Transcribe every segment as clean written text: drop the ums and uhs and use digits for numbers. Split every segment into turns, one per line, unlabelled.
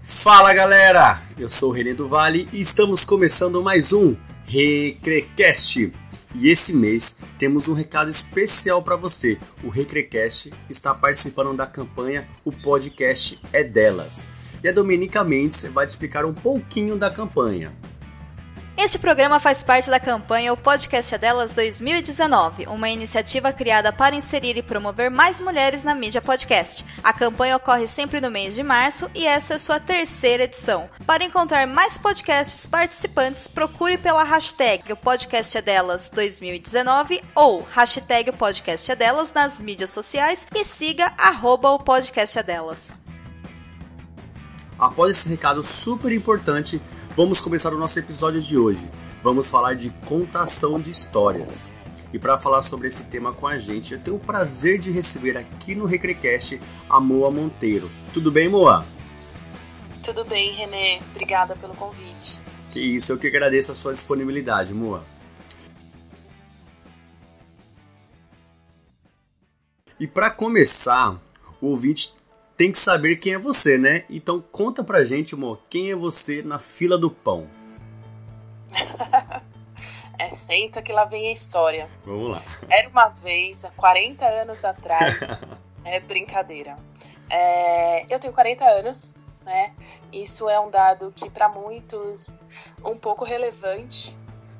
Fala galera, eu sou o René do Vale e estamos começando mais um Recrecast. E esse mês temos um recado especial para você. O Recrecast está participando da campanha O Podcast é Delas. E a Domenica Mendes vai te explicar um pouquinho da campanha.
Este programa faz parte da campanha O Podcast é Delas 2019, uma iniciativa criada para inserir e promover mais mulheres na mídia podcast. A campanha ocorre sempre no mês de março e essa é sua terceira edição. Para encontrar mais podcasts participantes, procure pela hashtag O Podcast é Delas 2019 ou hashtag O Podcast é Delas nas mídias sociais e siga @O Podcast é Delas.
Após esse recado super importante, vamos começar o nosso episódio de hoje. Vamos falar de contação de histórias. E para falar sobre esse tema com a gente, eu tenho o prazer de receber aqui no Recrecast a Moa Monteiro. Tudo bem, Moa?
Tudo bem, René. Obrigada pelo convite.
Que isso, eu que agradeço a sua disponibilidade, Moa. E para começar, o ouvinte tem que saber quem é você, né? Então conta pra gente, Mo, quem é você na fila do pão?
Senta que lá vem a história.
Vamos lá.
Era uma vez, há 40 anos atrás, brincadeira. Eu tenho 40 anos, né? Isso é um dado que para muitos um pouco relevante,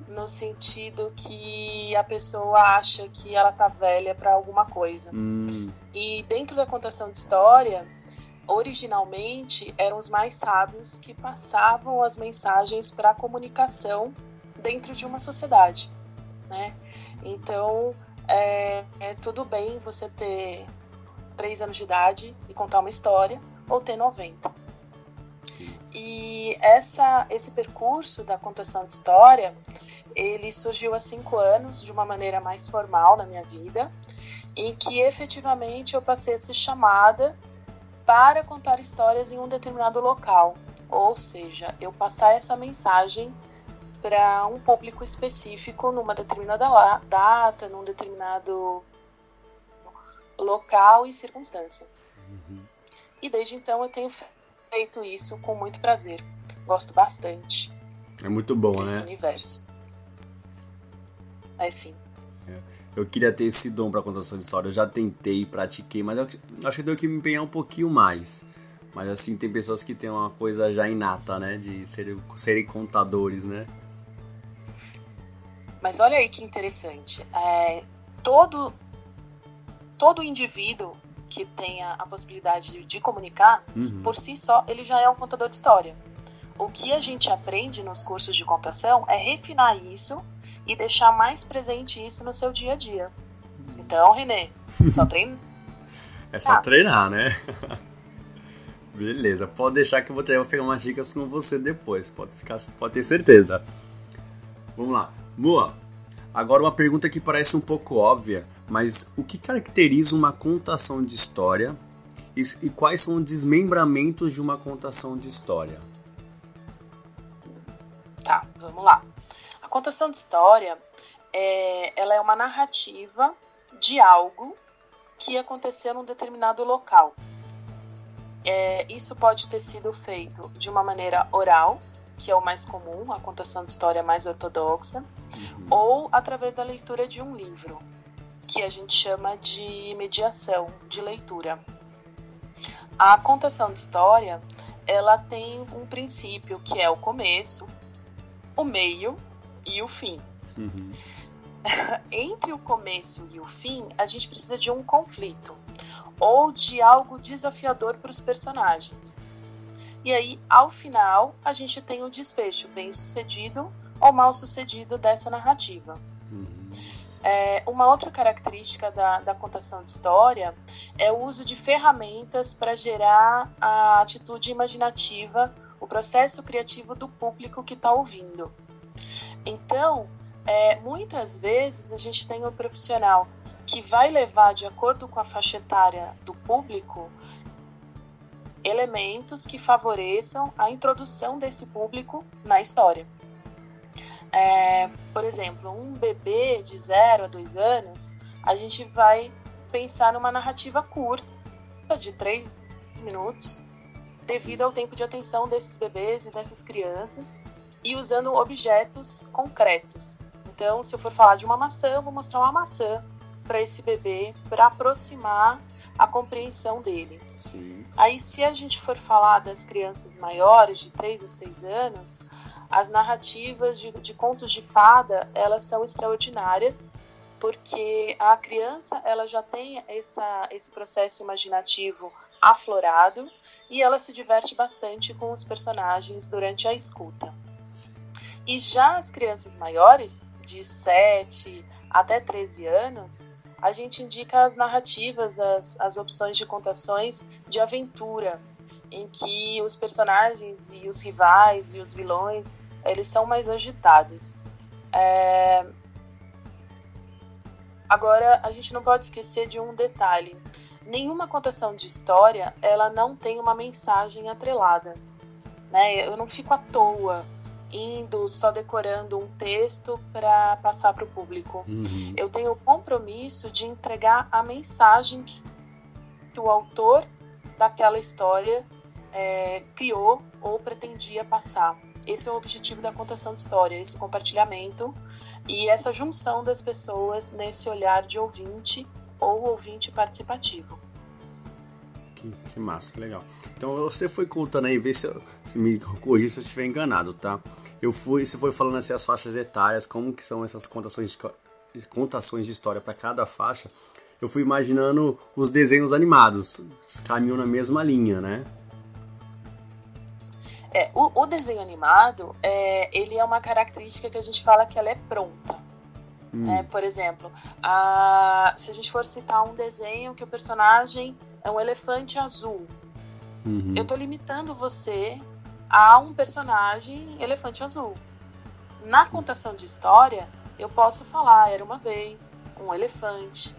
no sentido que a pessoa acha que ela tá velha para alguma coisa. E dentro da contação de história, originalmente eram os mais sábios que passavam as mensagens para a comunicação dentro de uma sociedade, né? Então, tudo bem você ter 3 anos de idade e contar uma história, ou ter 90. E esse percurso da contação de história, ele surgiu há 5 anos de uma maneira mais formal na minha vida, em que efetivamente eu passei a ser chamada para contar histórias em um determinado local. Ou seja, eu passar essa mensagem para um público específico numa determinada data, num determinado local e circunstância. E desde então eu tenho feito isso com muito prazer. Gosto bastante.
É muito bom,
desse
né?
Universo. Sim.
Eu queria ter esse dom para contação de história. Eu já tentei, pratiquei, mas eu acho que eu tenho que me empenhar um pouquinho mais. Mas assim, tem pessoas que têm uma coisa já inata, né? De serem contadores, né?
Mas olha aí que interessante. Todo indivíduo que tenha a possibilidade de comunicar, por si só, ele já é um contador de história. O que a gente aprende nos cursos de contação é refinar isso e deixar mais presente isso no seu dia a dia. Então, René, só treinar.
É só treinar, né? Beleza, pode deixar que eu vou pegar umas dicas com você depois, pode ter certeza. Vamos lá. Moa, agora uma pergunta que parece um pouco óbvia, mas o que caracteriza uma contação de história e quais são os desmembramentos de uma contação de história?
Tá, vamos lá. A contação de história, ela é uma narrativa de algo que aconteceu num determinado local. Isso pode ter sido feito de uma maneira oral, que é o mais comum, a contação de história mais ortodoxa, ou através da leitura de um livro, que a gente chama de mediação de leitura. A contação de história, ela tem um princípio que é o começo, o meio e o fim. Entre o começo e o fim, a gente precisa de um conflito ou de algo desafiador para os personagens. E aí, ao final, a gente tem o desfecho bem-sucedido ou mal-sucedido dessa narrativa. Uma outra característica da contação de história é o uso de ferramentas para gerar a atitude imaginativa, o processo criativo do público que está ouvindo. Então, muitas vezes a gente tem um profissional que vai levar, de acordo com a faixa etária do público, elementos que favoreçam a introdução desse público na história. Por exemplo, um bebê de 0 a 2 anos, a gente vai pensar numa narrativa curta, de 3 minutos, devido ao tempo de atenção desses bebês e dessas crianças, e usando objetos concretos. Então, se eu for falar de uma maçã, eu vou mostrar uma maçã para esse bebê, para aproximar a compreensão dele.
Sim.
Aí, se a gente for falar das crianças maiores, de 3 a 6 anos, as narrativas de contos de fada, elas são extraordinárias, porque a criança ela já tem esse processo imaginativo aflorado e ela se diverte bastante com os personagens durante a escuta. E já as crianças maiores, de 7 até 13 anos, a gente indica as narrativas, as opções de contações de aventura, em que os personagens e os rivais e os vilões, eles são mais agitados. Agora, a gente não pode esquecer de um detalhe. Nenhuma contação de história, ela não tem uma mensagem atrelada, né? Eu não fico à toa indo só decorando um texto para passar para o público.
Uhum.
Eu tenho o compromisso de entregar a mensagem que o autor daquela história criou ou pretendia passar. Esse é o objetivo da contação de história, esse compartilhamento e essa junção das pessoas nesse olhar de ouvinte ou ouvinte participativo.
Que massa, legal. Então você foi contando aí, vê se me corrija se eu estiver enganado, tá? Você foi falando assim as faixas etárias, como que são essas contações de história para cada faixa. Eu fui imaginando os desenhos animados, caminham na mesma linha, né?
O desenho animado, ele é uma característica que a gente fala que ela é pronta. Por exemplo, se a gente for citar um desenho que o personagem é um elefante azul, eu estou limitando você a um personagem elefante azul. Na contação de história, eu posso falar, era uma vez um elefante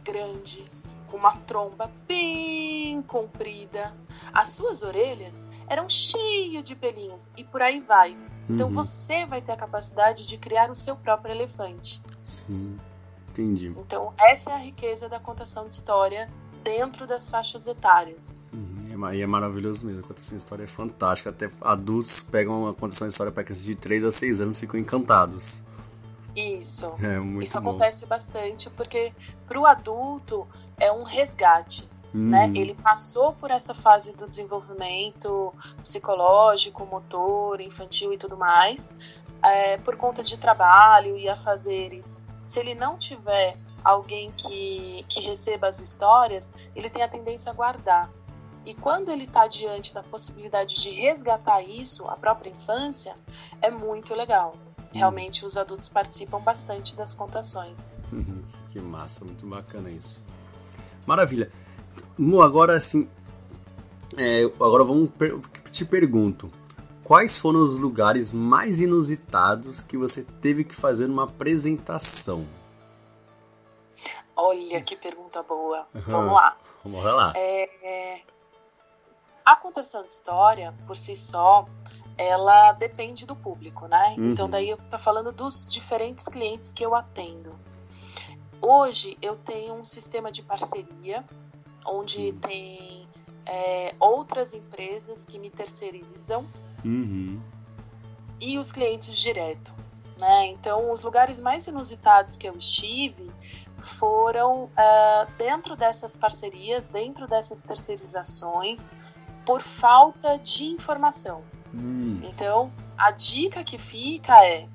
grande, com uma tromba bem comprida, as suas orelhas eram cheias de pelinhos e por aí vai. Então você vai ter a capacidade de criar o seu próprio elefante.
Sim, entendi.
Então essa é a riqueza da contação de história dentro das faixas etárias.
E é maravilhoso mesmo, a contação de história é fantástica. Até adultos pegam uma contação de história para crianças de 3 a 6 anos e ficam encantados.
Isso.
Isso
bom. Acontece bastante porque para o adulto é um resgate. Né? Ele passou por essa fase do desenvolvimento psicológico, motor, infantil e tudo mais, por conta de trabalho e afazeres. Se ele não tiver alguém que receba as histórias, ele tem a tendência a guardar. E quando ele está diante da possibilidade de resgatar isso, a própria infância, é muito legal. Realmente os adultos participam bastante das contações.
Que massa, muito bacana isso. Maravilha. Agora assim, agora te pergunto, quais foram os lugares mais inusitados que você teve que fazer numa apresentação?
Olha que pergunta boa. Vamos lá.
Vamos lá.
A contação de história, por si só, ela depende do público, né? Então daí eu tô falando dos diferentes clientes que eu atendo. Hoje eu tenho um sistema de parceria onde tem outras empresas que me terceirizam e os clientes direto, né? Então, os lugares mais inusitados que eu estive foram dentro dessas parcerias, dentro dessas terceirizações, por falta de informação. Então, a dica que fica é,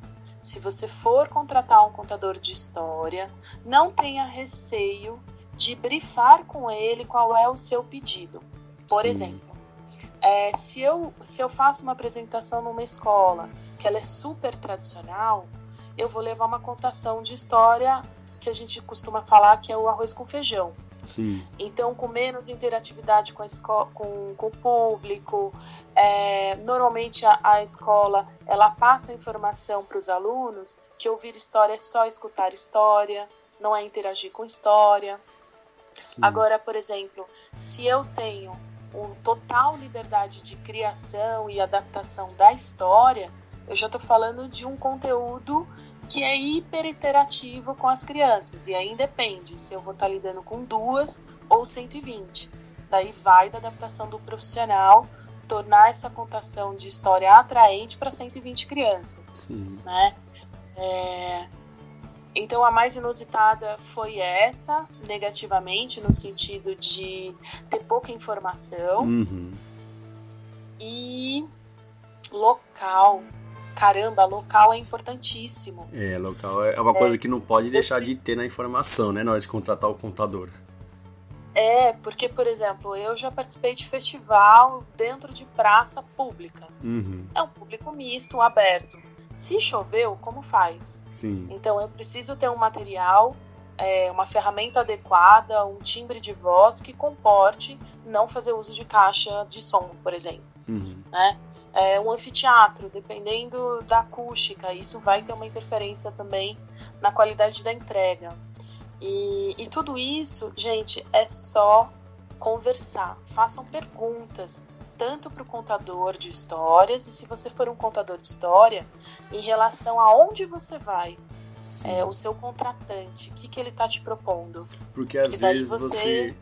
se você for contratar um contador de história, não tenha receio de brifar com ele qual é o seu pedido. Por exemplo, se eu faço uma apresentação numa escola que ela é super tradicional, eu vou levar uma contação de história que a gente costuma falar que é o arroz com feijão.
Sim.
Então, com menos interatividade com o público, normalmente a escola ela passa informação para os alunos que ouvir história é só escutar história, não é interagir com história. Sim. Agora, por exemplo, se eu tenho uma total liberdade de criação e adaptação da história, eu já estou falando de um conteúdo que é hiper interativo com as crianças. E aí depende se eu vou estar lidando com 2 ou 120. Daí vai da adaptação do profissional tornar essa contação de história atraente para 120 crianças.
Sim.
Né? Então a mais inusitada foi essa, negativamente, no sentido de ter pouca informação.
Uhum.
E local. Caramba, local é importantíssimo.
Local é uma coisa que não pode deixar de ter na informação, né? Na hora de contratar o contador.
Porque, por exemplo, eu já participei de festival dentro de praça pública.
Uhum.
É um público misto, aberto. Se choveu, como faz?
Sim.
Então eu preciso ter um material, uma ferramenta adequada, um timbre de voz que comporte não fazer uso de caixa de som, por exemplo.
Uhum.
Né? Um anfiteatro, dependendo da acústica, isso vai ter uma interferência também na qualidade da entrega. E tudo isso, gente, é só conversar. Façam perguntas, tanto para o contador de histórias, e se você for um contador de história, em relação a onde você vai, o seu contratante, o que ele está te propondo.
Porque às vezes você...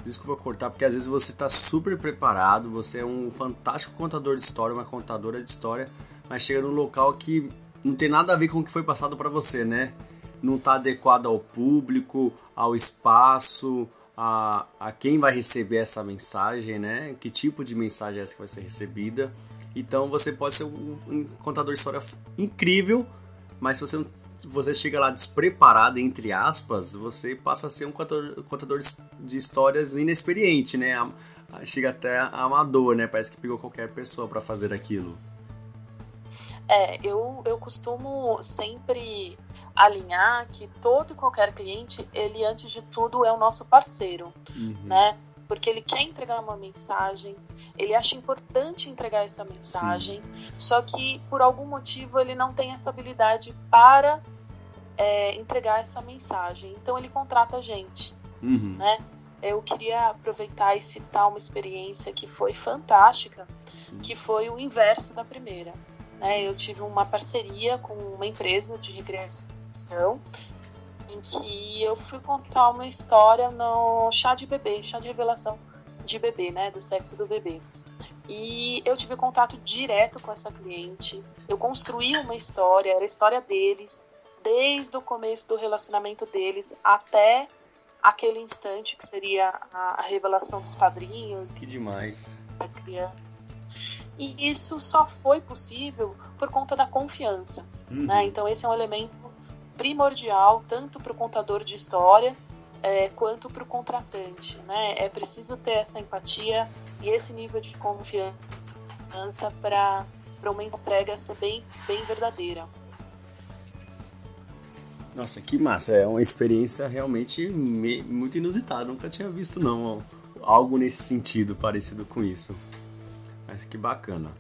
Desculpa cortar, porque às vezes você está super preparado, você é um fantástico contador de história, uma contadora de história, mas chega num local que não tem nada a ver com o que foi passado para você, né? Não está adequado ao público, ao espaço, a quem vai receber essa mensagem, né? Que tipo de mensagem é essa que vai ser recebida. Então você pode ser um contador de história incrível, mas se você chega lá despreparado, entre aspas, você passa a ser um contador de histórias inexperiente, né? Chega até amador, né? Parece que pegou qualquer pessoa para fazer aquilo.
Eu costumo sempre alinhar que todo e qualquer cliente, ele antes de tudo é o nosso parceiro, né? Porque ele quer entregar uma mensagem, ele acha importante entregar essa mensagem, só que por algum motivo ele não tem essa habilidade para entregar essa mensagem. Então ele contrata a gente, né? Eu queria aproveitar e citar uma experiência que foi fantástica, que foi o inverso da primeira. Né? Eu tive uma parceria com uma empresa de recreação em que eu fui contar uma história no chá de bebê, chá de revelação de bebê, né? Do sexo do bebê. E eu tive contato direto com essa cliente, eu construí uma história, era a história deles, desde o começo do relacionamento deles até aquele instante que seria a revelação dos padrinhos.
Que demais.
Da criança. E isso só foi possível por conta da confiança. Né? Então esse é um elemento primordial, tanto para o contador de história quanto para o contratante. Né? É preciso ter essa empatia e esse nível de confiança para uma entrega ser bem verdadeira.
Nossa, que massa, é uma experiência realmente muito inusitada, nunca tinha visto não, algo nesse sentido, parecido com isso. Mas que bacana.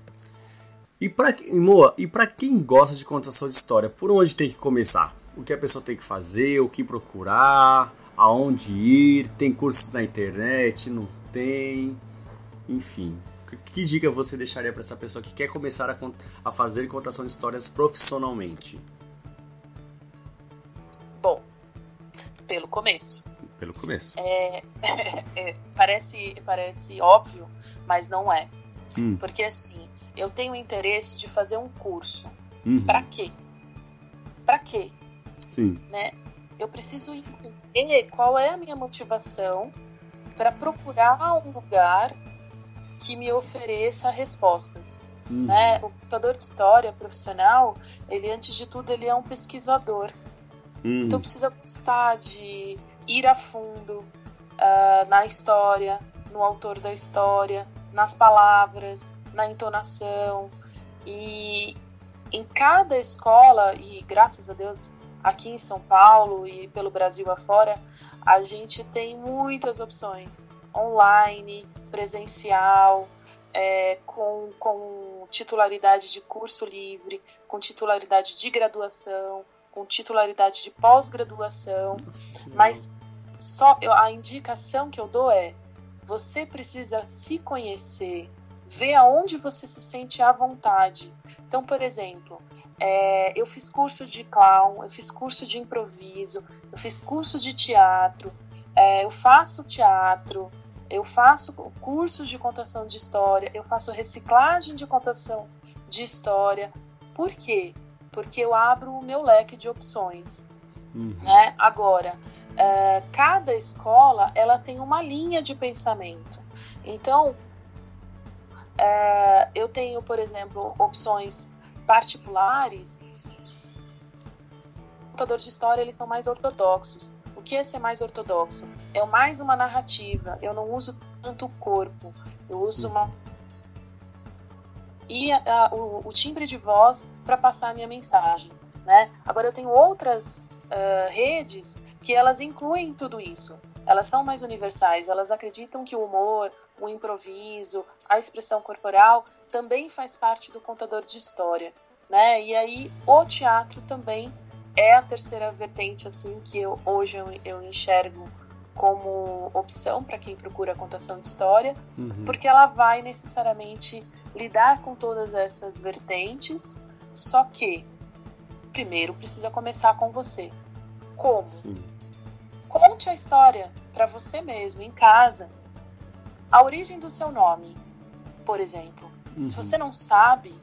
E pra quem gosta de contação de história, por onde tem que começar? O que a pessoa tem que fazer, o que procurar, aonde ir, tem cursos na internet, não tem, enfim. Que dica você deixaria para essa pessoa que quer começar a fazer contação de histórias profissionalmente?
Bom, pelo começo.
Pelo começo.
Parece óbvio, mas não é. Porque assim, eu tenho interesse de fazer um curso. Pra quê? Pra quê?
Sim.
Né? Eu preciso entender qual é a minha motivação para procurar um lugar que me ofereça respostas. Né? O contador de história profissional, ele antes de tudo ele é um pesquisador. Então precisa gostar de ir a fundo na história, no autor da história, nas palavras, na entonação. E em cada escola, e graças a Deus aqui em São Paulo e pelo Brasil afora, a gente tem muitas opções. Online, presencial, com titularidade de curso livre, com titularidade de graduação, com titularidade de pós-graduação. Mas a indicação que eu dou você precisa se conhecer, ver aonde você se sente à vontade. Então, por exemplo, eu fiz curso de clown, eu fiz curso de improviso, eu fiz curso de teatro, eu faço teatro, eu faço cursos de contação de história, eu faço reciclagem de contação de história. Por quê? Porque eu abro o meu leque de opções. Né? Agora, cada escola ela tem uma linha de pensamento. Então, eu tenho, por exemplo, opções particulares. Os contadores de história eles são mais ortodoxos. O que é ser mais ortodoxo? É mais uma narrativa. Eu não uso tanto o corpo. Eu uso o timbre de voz para passar a minha mensagem. Né? Agora eu tenho outras redes que elas incluem tudo isso. Elas são mais universais. Elas acreditam que o humor, o improviso, a expressão corporal também faz parte do contador de história. Né? E aí o teatro também é a terceira vertente assim, que hoje eu enxergo como opção para quem procura a contação de história, porque ela vai necessariamente lidar com todas essas vertentes, só que primeiro precisa começar com você. Como? Sim. Conte a história para você mesmo, em casa. A origem do seu nome, por exemplo. Se você não sabe,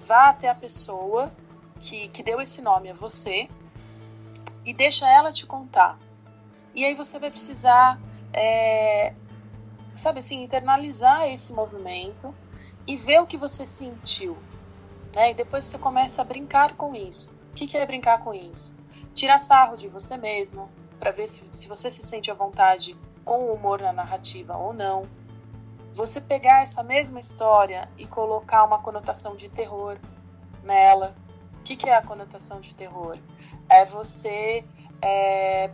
vá até a pessoa que deu esse nome a você e deixa ela te contar. E aí você vai precisar, sabe assim, internalizar esse movimento e ver o que você sentiu. Né? E depois você começa a brincar com isso. O que é brincar com isso? Tirar sarro de você mesmo, para ver se você se sente à vontade com o humor na narrativa ou não. Você pegar essa mesma história e colocar uma conotação de terror nela. O que é a conotação de terror? É você,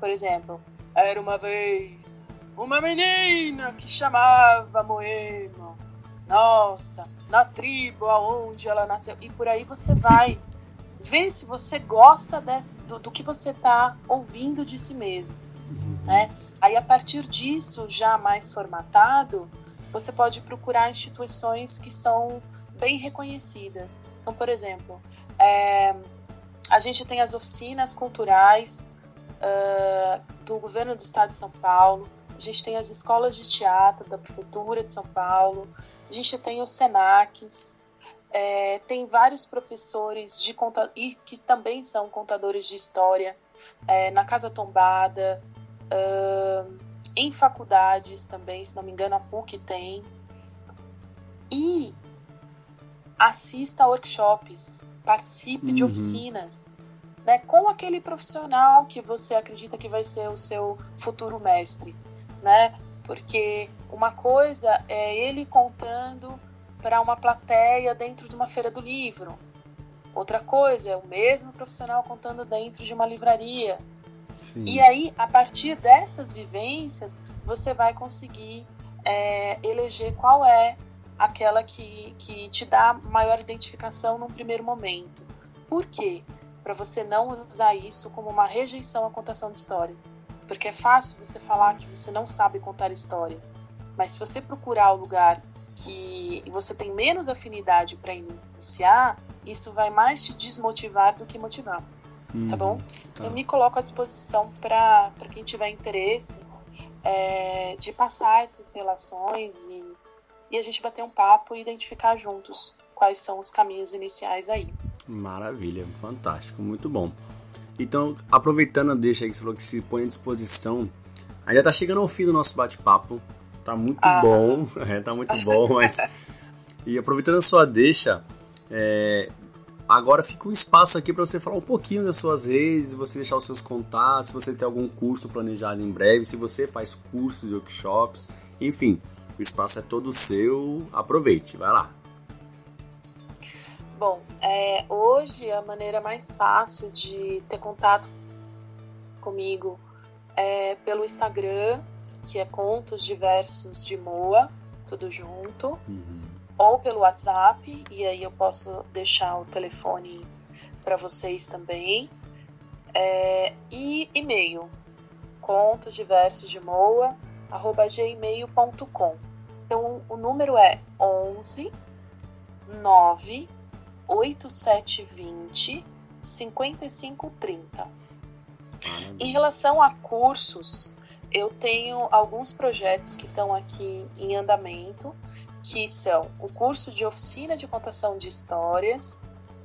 por exemplo, era uma vez uma menina que chamava Moema. Nossa, na tribo aonde ela nasceu. E por aí você vai ver se você gosta do que você está ouvindo de si mesmo. Né? Aí a partir disso, já mais formatado, você pode procurar instituições que são bem reconhecidas. Então, por exemplo, a gente tem as oficinas culturais do governo do estado de São Paulo, a gente tem as escolas de teatro da prefeitura de São Paulo, a gente tem os Senacs, tem vários professores e que também são contadores de história na Casa Tombada, em faculdades também, se não me engano a PUC tem. E assista a workshops, participe de oficinas, né, com aquele profissional que você acredita que vai ser o seu futuro mestre, né? Porque uma coisa é ele contando para uma plateia dentro de uma feira do livro. Outra coisa é o mesmo profissional contando dentro de uma livraria. Sim. E aí, a partir dessas vivências, você vai conseguir eleger qual é aquela que te dá maior identificação num primeiro momento. Por quê? Para você não usar isso como uma rejeição à contação de história. Porque é fácil você falar que você não sabe contar história. Mas se você procurar o lugar que você tem menos afinidade para iniciar, isso vai mais te desmotivar do que motivar. Tá bom? Tá. Eu me coloco à disposição para quem tiver interesse de passar essas relações e a gente bater um papo e identificar juntos quais são os caminhos iniciais aí.
Maravilha, fantástico, muito bom. Então, aproveitando a deixa aí que você falou que se põe à disposição, aí já tá chegando ao fim do nosso bate-papo, tá muito bom, tá muito bom, mas... E aproveitando a sua deixa, agora fica um espaço aqui para você falar um pouquinho das suas redes, você deixar os seus contatos, se você tem algum curso planejado em breve, se você faz cursos e workshops, enfim, o espaço é todo seu, aproveite, vai lá.
Bom, hoje a maneira mais fácil de ter contato comigo é pelo Instagram, que é Contos Diversos de Moa, tudo junto, ou pelo WhatsApp, e aí eu posso deixar o telefone para vocês também, e e-mail, contosdiversosdemoa@gmail.com. Então o número é 11 9 8720 5530. Em relação a cursos, eu tenho alguns projetos que estão aqui em andamento, que são o curso de oficina de contação de histórias,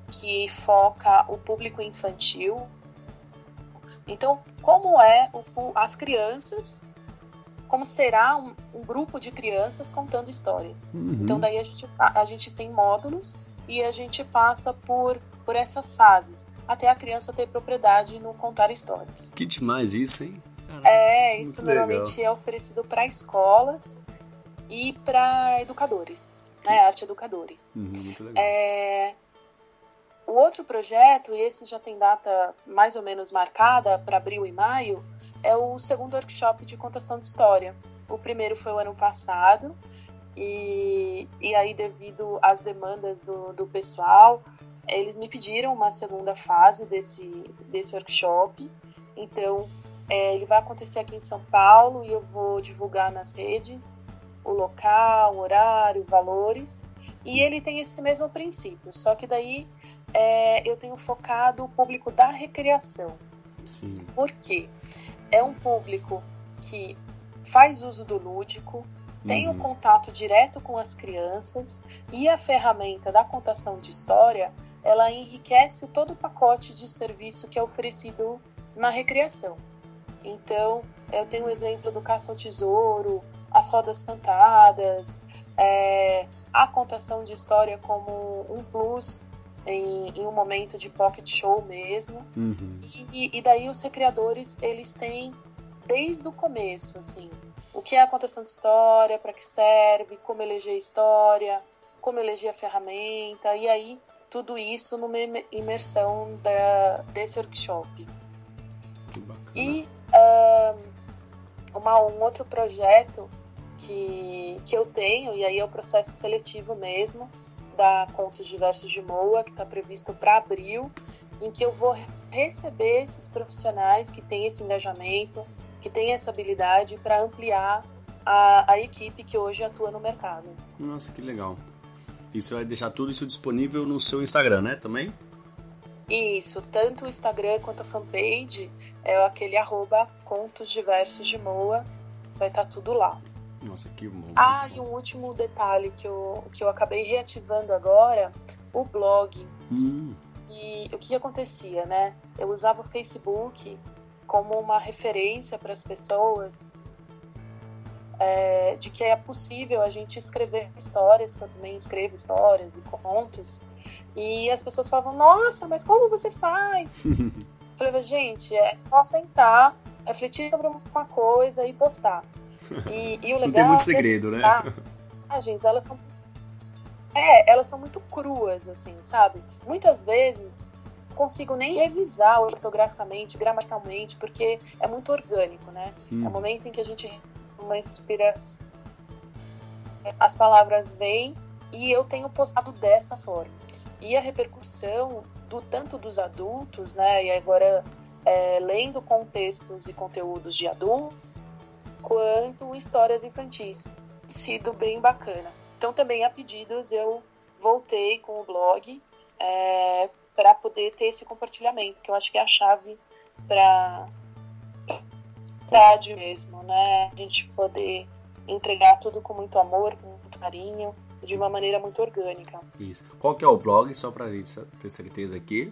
que foca o público infantil. Então, como é as crianças, como será um grupo de crianças contando histórias. Então, daí a gente tem módulos e a gente passa por essas fases, até a criança ter propriedade no contar histórias.
Que demais isso, hein?
Isso normalmente é oferecido para escolas e para educadores, né? Arte educadores.
Muito legal.
O outro projeto, e esse já tem data mais ou menos marcada para abril e maio, é o segundo workshop de contação de história. O primeiro foi o ano passado, e aí devido às demandas do pessoal, eles me pediram uma segunda fase desse workshop. Então, ele vai acontecer aqui em São Paulo e eu vou divulgar nas redes o local, o horário, valores. E ele tem esse mesmo princípio, só que daí eu tenho focado o público da recreação.
Sim.
Por quê? É um público que faz uso do lúdico, tem um contato direto com as crianças, e a ferramenta da contação de história, ela enriquece todo o pacote de serviço que é oferecido na recreação. Então, eu tenho um exemplo do Caça ao Tesouro, as rodas cantadas, a contação de história como um plus em um momento de pocket show mesmo. E daí os recreadores, eles têm desde o começo, assim, o que é a contação de história, para que serve, como eleger história, como eleger a ferramenta, e aí tudo isso numa imersão desse workshop.
Que bacana.
E um outro projeto que eu tenho, e aí é o processo seletivo mesmo, da Contos Diversos de Moa, que está previsto para abril, em que eu vou receber esses profissionais que têm esse engajamento, que têm essa habilidade para ampliar a equipe que hoje atua no mercado.
Nossa, que legal. E você vai deixar tudo isso disponível no seu Instagram, né, também?
Isso, tanto o Instagram quanto a fanpage é aquele @Contos Diversos de Moa, vai estar tudo lá.
Nossa, que bom.
E um último detalhe que eu acabei reativando agora, o blog. E o que acontecia, né? Eu usava o Facebook como uma referência para as pessoas de que é possível a gente escrever histórias, que eu também escrevo histórias e contos, e as pessoas falavam, nossa, mas como você faz? Eu falei, gente, é só sentar, refletir sobre uma coisa e postar. E o legal
não tem muito segredo, né?
Gente, elas são muito cruas, assim, sabe? Muitas vezes não consigo nem revisar ortograficamente, gramaticalmente, porque é muito orgânico, né? É o momento em que a gente uma inspiração, as palavras vêm e eu tenho postado dessa forma. E a repercussão tanto dos adultos, né? E agora lendo contextos e conteúdos de adulto, quanto histórias infantis, sido bem bacana. Então também a pedidos eu voltei com o blog para poder ter esse compartilhamento, que eu acho que é a chave para verdade mesmo, né? A gente poder entregar tudo com muito amor, com muito carinho, de uma maneira muito orgânica.
Isso. Qual que é o blog, só pra gente ter certeza aqui?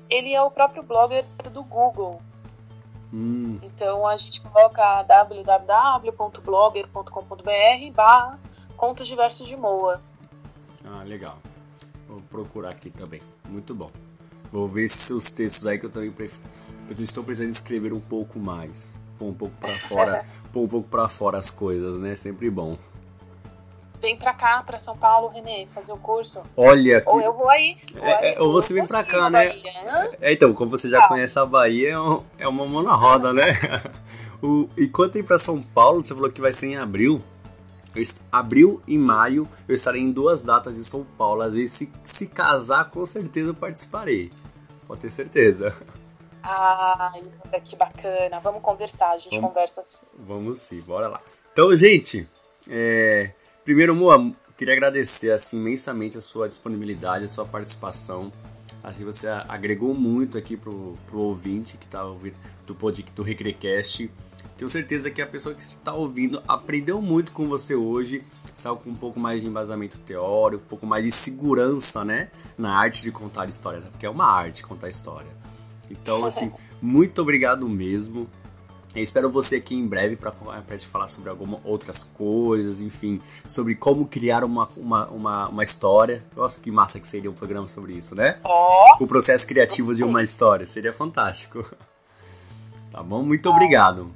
Ele é o próprio blogger do Google. Então a gente coloca www.blogger.com.br/Contos Diversos de Moa.
Legal. Vou procurar aqui também. Muito bom. Vou ver esses seus textos aí que eu também estou precisando escrever um pouco mais. Pôr um pouco pra fora as coisas, né? Sempre bom.
Vem pra cá, pra São Paulo, Renê, fazer o curso.
Olha...
Ou eu vou aí.
Ou você vem pra cá, né? Então, como você já conhece a Bahia, é uma mão na roda, né? E quanto ir pra São Paulo, você falou que vai ser em abril. Abril e maio, eu estarei em 2 datas em São Paulo. Às vezes, se casar, com certeza eu participarei. Pode ter certeza.
Que bacana. Vamos conversar, a gente conversa assim.
Vamos sim, bora lá. Então, gente, primeiro, Moa, queria agradecer assim, imensamente a sua disponibilidade, a sua participação. Assim, você agregou muito aqui pro ouvinte que tá ouvindo do Recrecast. Tenho certeza que a pessoa que está ouvindo aprendeu muito com você hoje, saiu com um pouco mais de embasamento teórico, um pouco mais de segurança, né? Na arte de contar história, porque é uma arte contar história. Então, assim, muito obrigado mesmo. Eu espero você aqui em breve para te falar sobre algumas outras coisas, enfim, sobre como criar uma história. Nossa, que massa que seria um programa sobre isso, né? O processo criativo de uma história, seria fantástico. Tá bom? Muito obrigado.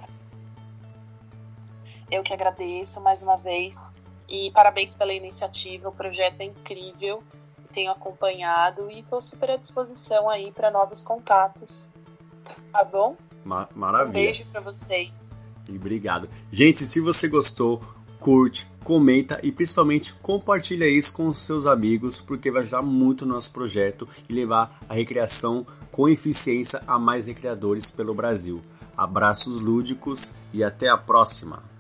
Eu que agradeço mais uma vez e parabéns pela iniciativa, o projeto é incrível, tenho acompanhado e estou super à disposição aí para novos contatos, tá bom?
Maravilha.
Um beijo pra vocês.
E obrigado. Gente, se você gostou, curte, comenta e principalmente compartilha isso com os seus amigos, porque vai ajudar muito no nosso projeto e levar a recreação com eficiência a mais recreadores pelo Brasil. Abraços lúdicos e até a próxima!